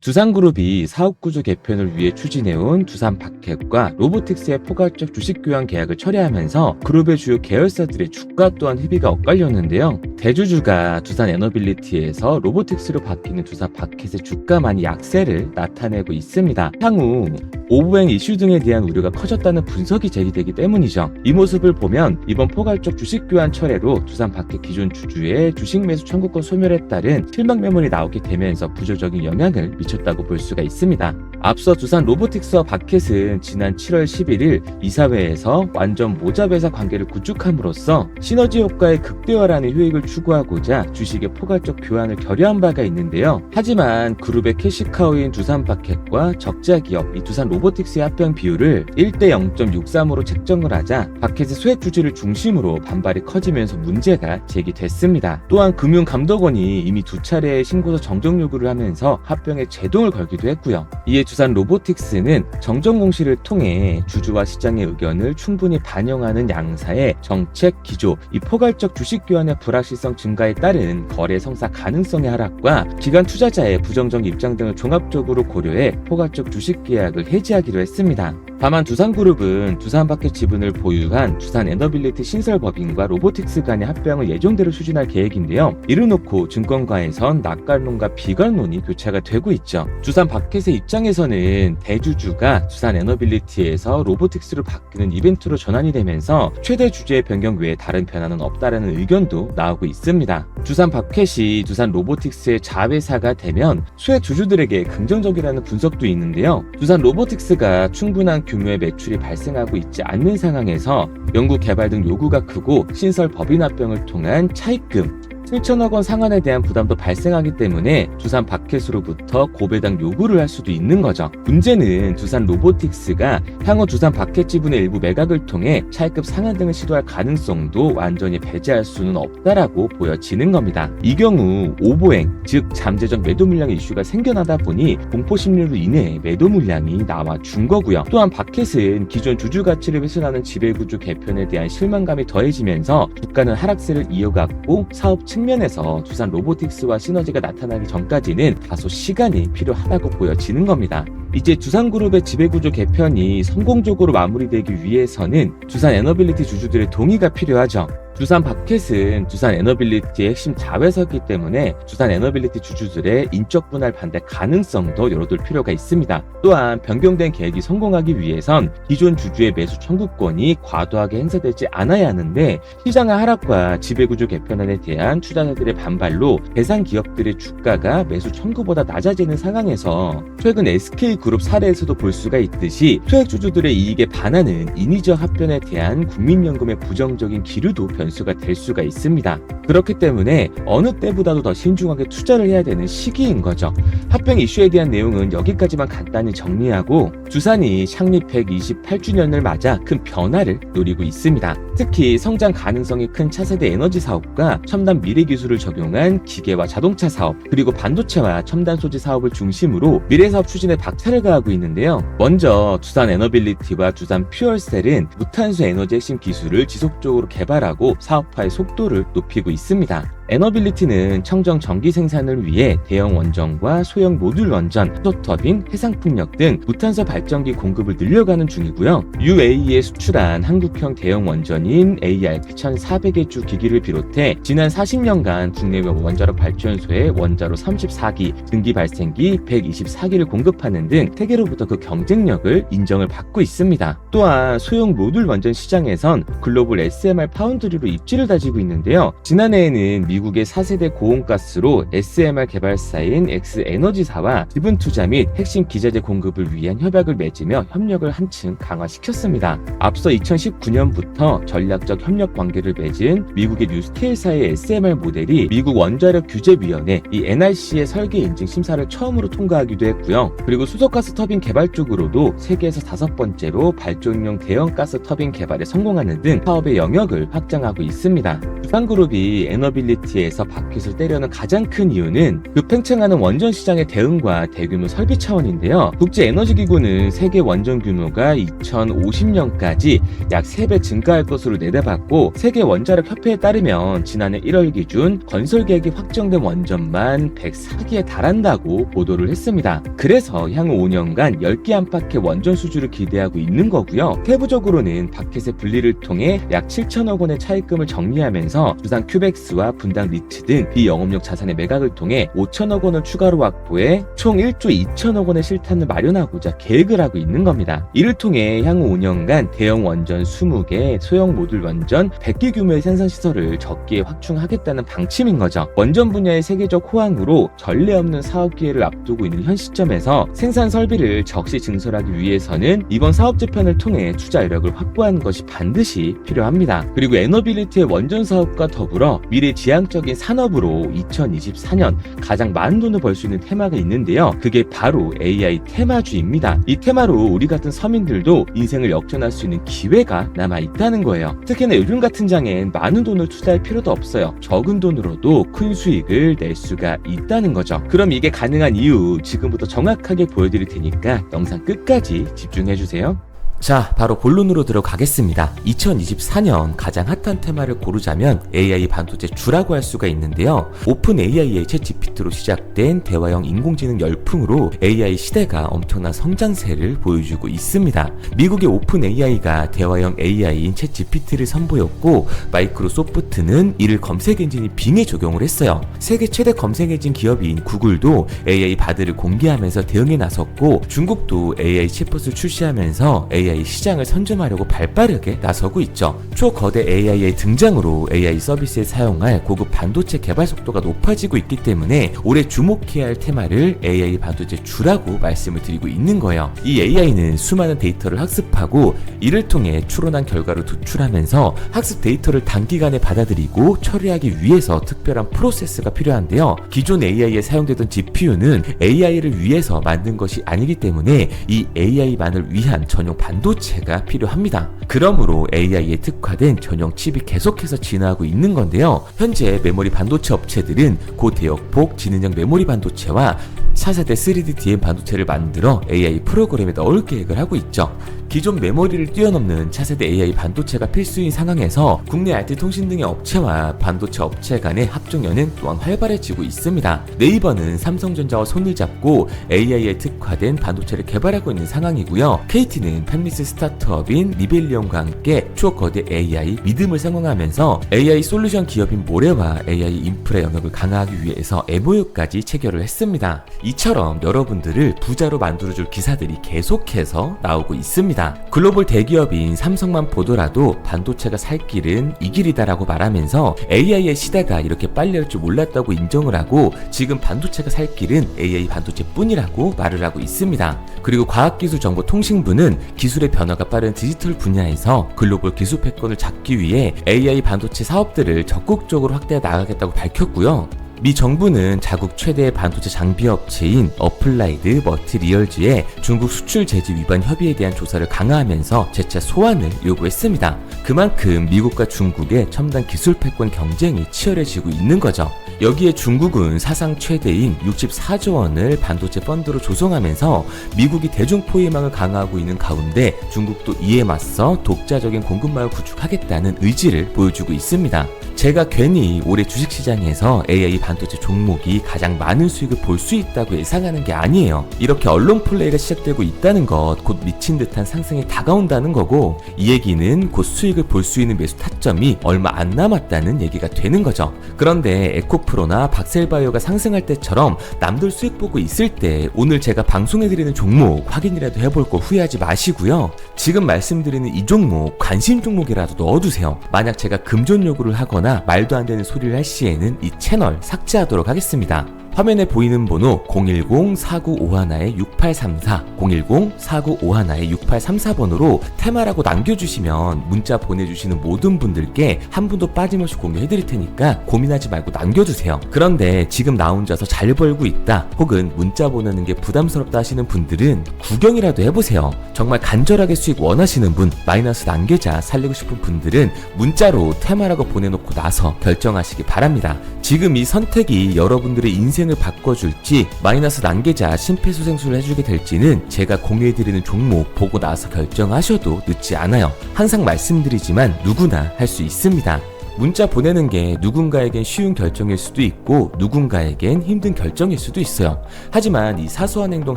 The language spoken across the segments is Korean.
두산그룹이 사업구조 개편을 위해 추진해온 두산바켓과 로보틱스의 포괄적 주식 교환 계약을 철회하면서 그룹의 주요 계열사들의 주가 또한 희비가 엇갈렸는데요. 대주주가 두산에너빌리티에서 로보틱스로 바뀌는 두산바켓의 주가만이 약세를 나타내고 있습니다. 향후 오보행 이슈 등에 대한 우려가 커졌다는 분석이 제기되기 때문이죠. 이 모습을 보면 이번 포괄적 주식 교환 철회로 두산바켓 기존 주주의 주식 매수 청구권 소멸에 따른 실망 매물이 나오게 되면서 부정적인 영향을 미쳤다고 볼 수가 있습니다. 앞서 두산 로보틱스와 바켓은 지난 7월 11일 이사회에서 완전 모자회사 관계를 구축함으로써 시너지 효과의 극대화라는 효익을 추구하고자 주식의 포괄적 교환을 결의한 바가 있는데요. 하지만 그룹의 캐시카우인 두산바켓과 적자 기업 이 두산 로보틱스의 합병 비율을 1대 0.63으로 책정을 하자 바켓의 소액 주주를 중심으로 반발이 커지면서 문제가 제기됐습니다. 또한 금융감독원이 이미 두 차례의 신고서 정정 요구를 하면서 합병에 제동을 걸기도 했고요. 이에 두산 로보틱스는 정정 공시를 통해 주주와 시장의 의견을 충분히 반영하는 양사의 정책 기조, 이 포괄적 주식 교환의 불확실성 증가에 따른 거래 성사 가능성의 하락과 기관 투자자의 부정적 입장 등을 종합적으로 고려해 포괄적 주식 계약을 해지하기로 했습니다. 다만 두산그룹은 두산바켓 지분을 보유한 두산에너빌리티 신설법인과 로보틱스 간의 합병을 예정대로 추진할 계획인데요. 이를 놓고 증권가에선 낙관론과 비관론이 교차가 되고 있죠. 두산바켓의 입장에서는 대주주가 두산에너빌리티에서 로보틱스로 바뀌는 이벤트로 전환이 되면서 최대 주주의 변경 외에 다른 변화는 없다라는 의견도 나오고 있습니다. 두산바켓이 두산 로보틱스의 자회사가 되면 소액 주주들에게 긍정적이라는 분석도 있는데요. 두산 로보틱스가 충분한 규모의 매출이 발생하고 있지 않는 상황에서 연구 개발 등 요구가 크고 신설 법인 합병을 통한 차입금 7천억 원 상환에 대한 부담도 발생하기 때문에 두산 바켓으로부터 고배당 요구를 할 수도 있는 거죠. 문제는 두산 로보틱스가 향후 두산 바켓 지분의 일부 매각을 통해 차입급 상환 등을 시도할 가능성도 완전히 배제할 수는 없다라고 보여지는 겁니다. 이 경우 오보행, 즉 잠재적 매도 물량의 이슈가 생겨나다 보니 공포 심리로 인해 매도 물량이 나와 준 거고요. 또한 바켓은 기존 주주 가치를 훼손하는 지배구조 개편에 대한 실망감이 더해지면서 주가는 하락세를 이어갔고 사업 측면에서 두산 로보틱스와 시너지가 나타나기 전까지는 다소 시간이 필요하다고 보여지는 겁니다. 이제 두산그룹의 지배구조 개편이 성공적으로 마무리되기 위해서는 두산에너빌리티 주주들의 동의가 필요하죠. 두산바켓은 두산에너빌리티의 핵심 자회사이기 때문에 두산에너빌리티 주주들의 인적 분할 반대 가능성도 열어둘 필요가 있습니다. 또한 변경된 계획이 성공하기 위해선 기존 주주의 매수 청구권이 과도하게 행사되지 않아야 하는데 시장의 하락과 지배구조 개편안에 대한 투자자들의 반발로 대상 기업들의 주가가 매수 청구보다 낮아지는 상황에서 최근 SK그룹 사례에서도 볼 수가 있듯이 소액 주주들의 이익에 반하는 인위적 합병에 대한 국민연금의 부정적인 기류도 변수가 될 수가 있습니다. 그렇기 때문에 어느 때보다도 더 신중하게 투자를 해야 되는 시기인 거죠. 합병 이슈에 대한 내용은 여기까지만 간단히 정리하고 두산이 창립 128주년을 맞아 큰 변화를 노리고 있습니다. 특히 성장 가능성이 큰 차세대 에너지 사업과 첨단 미래 기술을 적용한 기계와 자동차 사업 그리고 반도체와 첨단 소재 사업을 중심으로 미래 사업 추진에 박차를 가하고 있는데요. 먼저 두산 에너빌리티와 두산 퓨얼셀은 무탄소 에너지 핵심 기술을 지속적으로 개발하고 사업화의 속도를 높이고 있습니다. 에너빌리티는 청정 전기 생산을 위해 대형 원전과 소형 모듈 원전, 수소터빈, 해상풍력 등 무탄소 발전기 공급을 늘려가는 중이고요. UAE에 수출한 한국형 대형 원전인 ARP 1,400여 주 기기를 비롯해 지난 40년간 국내외 원자력 발전소에 원자로 34기, 등기 발생기 124기를 공급하는 등 세계로부터 그 경쟁력을 인정을 받고 있습니다. 또한 소형 모듈 원전 시장에선 글로벌 SMR 파운드리로 입지를 다지고 있는데요. 지난해에는 미국의 4세대 고온가스로 SMR 개발사인 엑스에너지사와 지분 투자 및 핵심 기자재 공급을 위한 협약을 맺으며 협력을 한층 강화시켰습니다. 앞서 2019년부터 전략적 협력 관계를 맺은 미국의 뉴스케일사의 SMR 모델이 미국 원자력 규제위원회 이 NRC의 설계 인증 심사를 처음으로 통과하기도 했고요. 그리고 수소가스 터빈 개발 쪽으로도 세계에서 5번째로 발전용 대형 가스 터빈 개발에 성공하는 등 사업의 영역을 확장하고 있습니다. 두산그룹이 에너빌리티 에너빌리티에서 바퀴를 떼려는 가장 큰 이유는 그 팽창하는 원전 시장의 대응과 대규모 설비 차원인데요. 국제에너지기구는 세계 원전 규모가 2050년까지 약 3배 증가할 것으로 내다봤고, 세계 원자력 협회에 따르면 지난해 1월 기준 건설 계획이 확정된 원전만 104기에 달한다고 보도를 했습니다. 그래서 향후 5년간 10기 안팎의 원전 수주를 기대하고 있는 거고요. 세부적으로는 바켓의 분리를 통해 약 7천억 원의 차입금을 정리하면서 두산 큐벡스와 분당 리트 등 비영업용 자산의 매각을 통해 5천억 원을 추가로 확보해 총 1조 2천억 원의 실탄을 마련하고자 계획을 하고 있는 겁니다. 이를 통해 향후 5년간 대형 원전 20개, 소형 모듈 원전 100기 규모의 생산시설을 적기에 확충하겠다는 방침인 거죠. 원전 분야의 세계적 호황으로 전례 없는 사업 기회를 앞두고 있는 현 시점에서 생산 설비를 적시 증설하기 위해서는 이번 사업 재편을 통해 투자 여력을 확보하는 것이 반드시 필요합니다. 그리고 에너빌리티의 원전 사업과 더불어 미래 지향적인 산업으로 2024년 가장 많은 돈을 벌 수 있는 테마가 있는데요. 그게 바로 AI 테마주입니다. 이 테마로 우리 같은 서민들도 인생을 역전할 수 있는 기회가 남아 있다는 거예요. 특히나 요즘 같은 장엔 많은 돈을 투자할 필요도 없어요. 적은 돈으로도 큰 수익을 낼 수가 있다는 거죠. 그럼 이게 가능한 이유 지금부터 정확하게 보여드릴 테니까 영상 끝까지 집중해주세요. 자, 바로 본론으로 들어가겠습니다. 2024년 가장 핫한 테마를 고르자면 AI 반도체 주라고 할 수가 있는데요. 오픈 AI의 챗GPT로 시작된 대화형 인공지능 열풍으로 AI 시대가 엄청난 성장세를 보여주고 있습니다. 미국의 오픈 AI가 대화형 AI인 챗GPT를 선보였고, 마이크로소프트는 이를 검색 엔진인 빙에 적용을 했어요. 세계 최대 검색 엔진 기업인 구글도 AI 바드를 공개하면서 대응에 나섰고, 중국도 AI 챗봇을 출시하면서 AI 시장을 선점하려고 발빠르게 나서고 있죠. 초거대 AI의 등장으로 AI 서비스에 사용할 고급 반도체 개발 속도가 높아지고 있기 때문에 올해 주목해야 할 테마를 AI 반도체 주라고 말씀을 드리고 있는 거예요. 이 AI는 수많은 데이터를 학습하고 이를 통해 추론한 결과를 도출하면서 학습 데이터를 단기간에 받아들이고 처리하기 위해서 특별한 프로세스가 필요한데요. 기존 AI에 사용되던 GPU는 AI를 위해서 만든 것이 아니기 때문에 이 AI만을 위한 전용 반도체가 필요합니다. 그러므로 AI에 특화된 전용 칩이 계속해서 진화하고 있는 건데요. 현재 메모리 반도체 업체들은 고대역폭 지능형 메모리 반도체와 4세대 3D DM 반도체를 만들어 AI 프로그램에 넣을 계획을 하고 있죠. 기존 메모리를 뛰어넘는 차세대 AI 반도체가 필수인 상황에서 국내 IT 통신 등의 업체와 반도체 업체 간의 합종연은 또한 활발해지고 있습니다. 네이버는 삼성전자와 손을 잡고 AI에 특화된 반도체를 개발하고 있는 상황이고요. KT는 팹리스 스타트업인 리벨리온과 함께 초거대 AI 믿음을 상용하면서 AI 솔루션 기업인 모레와 AI 인프라 영역을 강화하기 위해서 MOU까지 체결을 했습니다. 이처럼 여러분들을 부자로 만들어줄 기사들이 계속해서 나오고 있습니다. 글로벌 대기업인 삼성만 보더라도 반도체가 살 길은 이 길이다라고 말하면서 AI의 시대가 이렇게 빨리 할 줄 몰랐다고 인정을 하고 지금 반도체가 살 길은 AI 반도체뿐이라고 말을 하고 있습니다. 그리고 과학기술정보통신부는 기술의 변화가 빠른 디지털 분야에서 글로벌 기술 패권을 잡기 위해 AI 반도체 사업들을 적극적으로 확대해 나가겠다고 밝혔고요. 미 정부는 자국 최대의 반도체 장비 업체인 어플라이드 머티리얼즈의 중국 수출 제재 위반 협의에 대한 조사를 강화하면서 재차 소환을 요구했습니다. 그만큼 미국과 중국의 첨단 기술 패권 경쟁이 치열해지고 있는 거죠. 여기에 중국은 사상 최대인 64조 원을 반도체 펀드로 조성하면서 미국이 대중포위망을 강화하고 있는 가운데 중국도 이에 맞서 독자적인 공급망을 구축하겠다는 의지를 보여주고 있습니다. 제가 괜히 올해 주식시장에서 AI 반도체 종목이 가장 많은 수익을 볼 수 있다고 예상하는 게 아니에요. 이렇게 언론 플레이가 시작되고 있다는 것, 곧 미친 듯한 상승이 다가온다는 거고, 이 얘기는 곧 수익을 볼 수 있는 매수 타점이 얼마 안 남았다는 얘기가 되는 거죠. 그런데 에코프로나 박셀바이오가 상승할 때처럼 남들 수익 보고 있을 때 오늘 제가 방송해드리는 종목 확인이라도 해볼 거 후회하지 마시고요. 지금 말씀드리는 이 종목 관심 종목이라도 넣어두세요. 만약 제가 금전 요구를 하거나 말도 안 되는 소리를 할 시에는 이 채널 삭제하도록 하겠습니다. 화면에 보이는 번호 010-4951-6834, 010-4951-6834번으로 테마라고 남겨주시면 문자 보내주시는 모든 분들께 한 분도 빠짐없이 공유해드릴 테니까 고민하지 말고 남겨주세요. 그런데 지금 나 혼자서 잘 벌고 있다, 혹은 문자 보내는 게 부담스럽다 하시는 분들은 구경이라도 해보세요. 정말 간절하게 수익 원하시는 분, 마이너스 남계좌 살리고 싶은 분들은 문자로 테마라고 보내놓고 해놓고 나서 결정하시기 바랍니다. 지금 이 선택이 여러분들의 인생을 바꿔줄지 마이너스 난계자 심폐소생술을 해주게 될지는 제가 공유해드리는 종목 보고 나서 결정하셔도 늦지 않아요. 항상 말씀드리지만 누구나 할 수 있습니다. 문자 보내는 게 누군가에겐 쉬운 결정일 수도 있고 누군가에겐 힘든 결정일 수도 있어요. 하지만 이 사소한 행동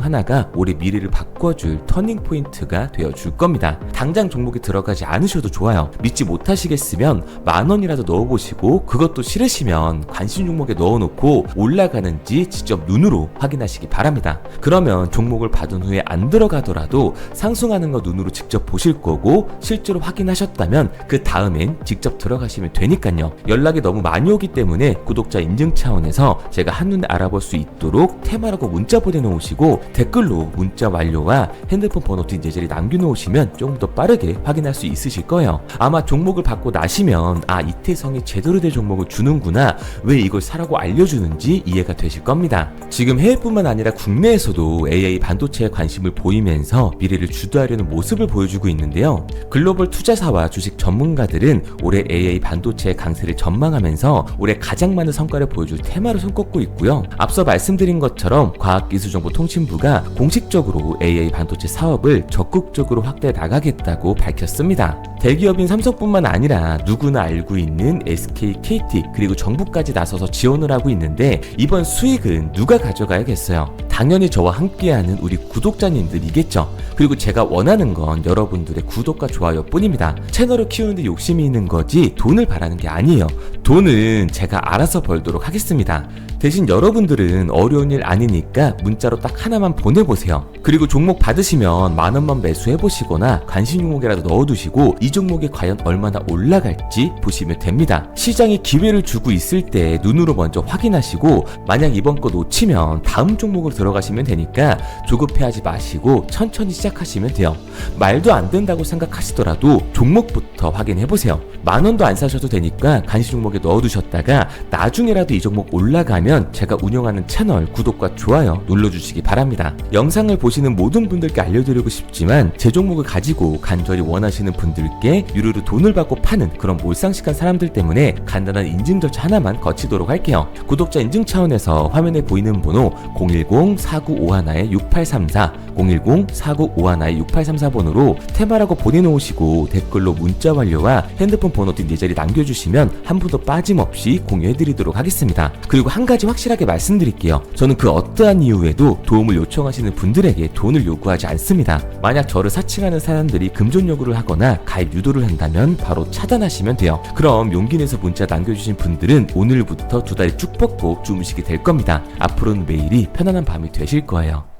하나가 우리 미래를 바꿔줄 터닝 포인트가 되어줄 겁니다. 당장 종목에 들어가지 않으셔도 좋아요. 믿지 못하시겠으면 10,000원이라도 넣어보시고 그것도 싫으시면 관심 종목에 넣어놓고 올라가는지 직접 눈으로 확인하시기 바랍니다. 그러면 종목을 받은 후에 안 들어가더라도 상승하는 거 눈으로 직접 보실 거고 실제로 확인하셨다면 그 다음엔 직접 들어가시면 되니까요. 연락이 너무 많이 오기 때문에 구독자 인증 차원에서 제가 한눈에 알아볼 수 있도록 테마라고 문자 보내놓으시고 댓글로 문자 완료와 핸드폰 번호 뒷 예절이 남겨놓으시면 조금 더 빠르게 확인할 수 있으실 거예요. 아마 종목을 받고 나시면 이태성이 제대로 된 종목을 주는구나, 왜 이걸 사라고 알려주는지 이해가 되실 겁니다. 지금 해외뿐만 아니라 국내에서도 AI 반도체에 관심을 보이면서 미래를 주도하려는 모습을 보여주고 있는데요. 글로벌 투자사와 주식 전문가들은 올해 AI 반도체 강세를 전망하면서 올해 가장 많은 성과를 보여줄 테마로 손꼽고 있고요. 앞서 말씀드린 것처럼 과학기술정보통신부가 공식적으로 AI 반도체 사업을 적극적으로 확대해 나가겠다고 밝혔습니다. 대기업인 삼성뿐만 아니라 누구나 알고 있는 SK, KT 그리고 정부까지 나서서 지원을 하고 있는데 이번 수익은 누가 가져가야겠어요? 당연히 저와 함께하는 우리 구독자님들이겠죠. 그리고 제가 원하는 건 여러분들의 구독과 좋아요 뿐입니다. 채널을 키우는데 욕심이 있는 거지 돈을 바라는 게 아니에요. 돈은 제가 알아서 벌도록 하겠습니다. 대신 여러분들은 어려운 일 아니니까 문자로 딱 하나만 보내보세요. 그리고 종목 받으시면 10,000원만 매수해보시거나 관심 종목이라도 넣어두시고 이 종목이 과연 얼마나 올라갈지 보시면 됩니다. 시장이 기회를 주고 있을 때 눈으로 먼저 확인하시고 만약 이번 거 놓치면 다음 종목으로 들어가시면 되니까 조급해하지 마시고 천천히 시작하시면 돼요. 말도 안 된다고 생각하시더라도 종목부터 확인해보세요. 10,000원도 안 사셔도 되니까 관심 종목에 넣어두셨다가 나중에라도 이 종목 올라가면 제가 운영하는 채널 구독과 좋아요 눌러주시기 바랍니다. 영상을 보시는 모든 분들께 알려드리고 싶지만 제 종목을 가지고 간절히 원하시는 분들께 유료로 돈을 받고 파는 그런 몰상식한 사람들 때문에 간단한 인증 절차 하나만 거치도록 할게요. 구독자 인증 차원에서 화면에 보이는 번호 010-4951-6834 010-4951-6834번으로 테마라고 보내놓으시고 댓글로 문자 완료와 핸드폰 번호 뒷 예절이 남겨주시면 한 분도 빠짐없이 공유해드리도록 하겠습니다. 그리고 한 가지 확실하게 말씀드릴게요. 저는 그 어떠한 이유에도 도움을 요청하시는 분들에게 돈을 요구하지 않습니다. 만약 저를 사칭하는 사람들이 금전 요구를 하거나 가입 유도를 한다면 바로 차단하시면 돼요. 그럼 용기 내서 문자 남겨주신 분들은 오늘부터 2다리 쭉 뻗고 주무시게 될 겁니다. 앞으로는 매일이 편안한 밤이 되실 거예요.